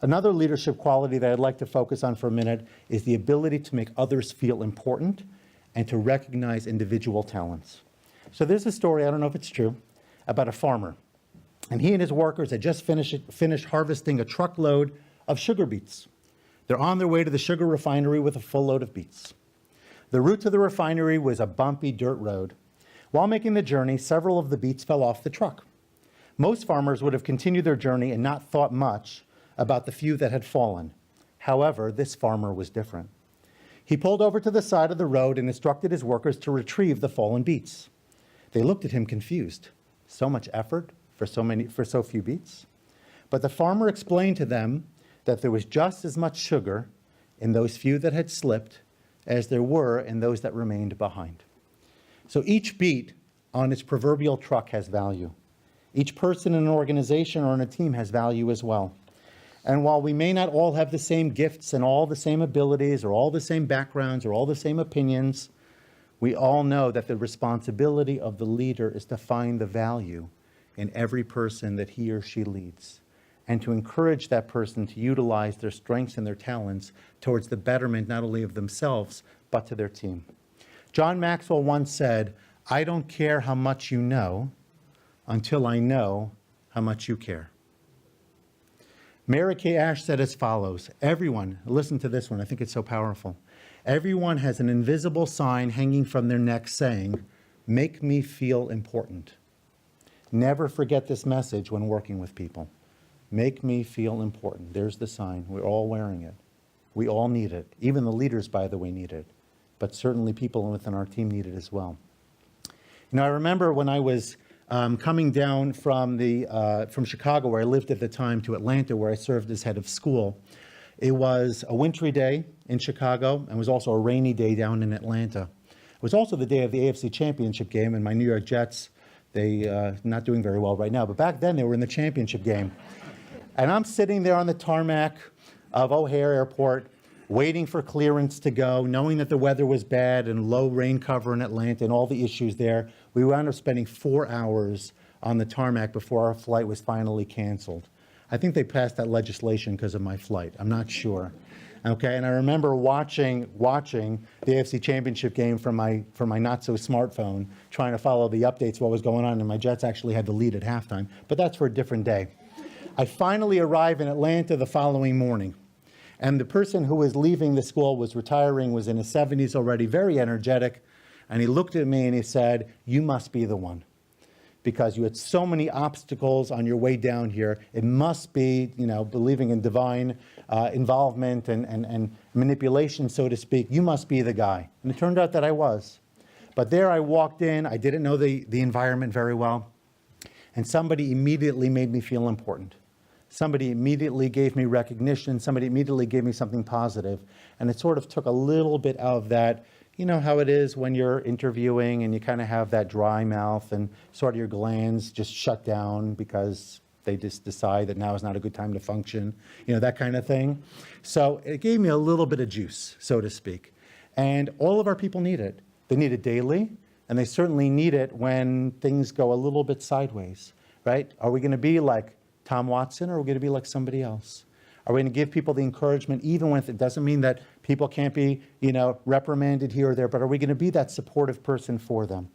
Another leadership quality that I'd like to focus on for a minute is the ability to make others feel important and to recognize individual talents. So there's a story, I don't know if it's true, about a farmer. And he and his workers had just finished harvesting a truckload of sugar beets. They're on their way to the sugar refinery with a full load of beets. The route to the refinery was a bumpy dirt road. While making the journey, several of the beets fell off the truck. Most farmers would have continued their journey and not thought much about the few that had fallen. However, this farmer was different. He pulled over to the side of the road and instructed his workers to retrieve the fallen beets. They looked at him confused. So much effort for so few beets? But the farmer explained to them that there was just as much sugar in those few that had slipped as there were in those that remained behind. So each beet on its proverbial truck has value. Each person in an organization or in a team has value as well. And while we may not all have the same gifts and all the same abilities or all the same backgrounds or all the same opinions, we all know that the responsibility of the leader is to find the value in every person that he or she leads, and to encourage that person to utilize their strengths and their talents towards the betterment not only of themselves, but to their team. John Maxwell once said, "I don't care how much you know until I know how much you care." Mary Kay Ash said as follows, everyone, listen to this one, I think it's so powerful. Everyone has an invisible sign hanging from their neck saying, "Make me feel important." Never forget this message when working with people. Make me feel important. There's the sign. We're all wearing it. We all need it. Even the leaders, by the way, need it. But certainly people within our team need it as well. You know, I remember when I was coming down from Chicago, where I lived at the time, to Atlanta, where I served as head of school. It was a wintry day in Chicago, and it was also a rainy day down in Atlanta. It was also the day of the AFC Championship game, and my New York Jets, they not doing very well right now, but back then they were in the championship game. And I'm sitting there on the tarmac of O'Hare Airport, waiting for clearance to go, knowing that the weather was bad and low rain cover in Atlanta and all the issues there. We wound up spending 4 hours on the tarmac before our flight was finally canceled. I think they passed that legislation because of my flight. I'm not sure. Okay, and I remember watching the AFC Championship game from my not-so-smartphone, trying to follow the updates, what was going on, and my Jets actually had the lead at halftime. But that's for a different day. I finally arrived in Atlanta the following morning. And the person who was leaving the school, was retiring, was in his 70s already, very energetic. And he looked at me and he said, "You must be the one, because you had so many obstacles on your way down here. It must be, you know, believing in divine involvement and manipulation, so to speak. You must be the guy." And it turned out that I was. But there I walked in. I didn't know the environment very well. And somebody immediately made me feel important. Somebody immediately gave me recognition. Somebody immediately gave me something positive. And it sort of took a little bit out of that, you know how it is when you're interviewing and you kind of have that dry mouth and sort of your glands just shut down because they just decide that now is not a good time to function, you know, that kind of thing. So it gave me a little bit of juice, so to speak. And all of our people need it. They need it daily, and they certainly need it when things go a little bit sideways, right? Are we going to be like Tom Watson, or are we going to be like somebody else? Are we going to give people the encouragement, even when it doesn't mean that people can't be, you know, reprimanded here or there, but are we going to be that supportive person for them?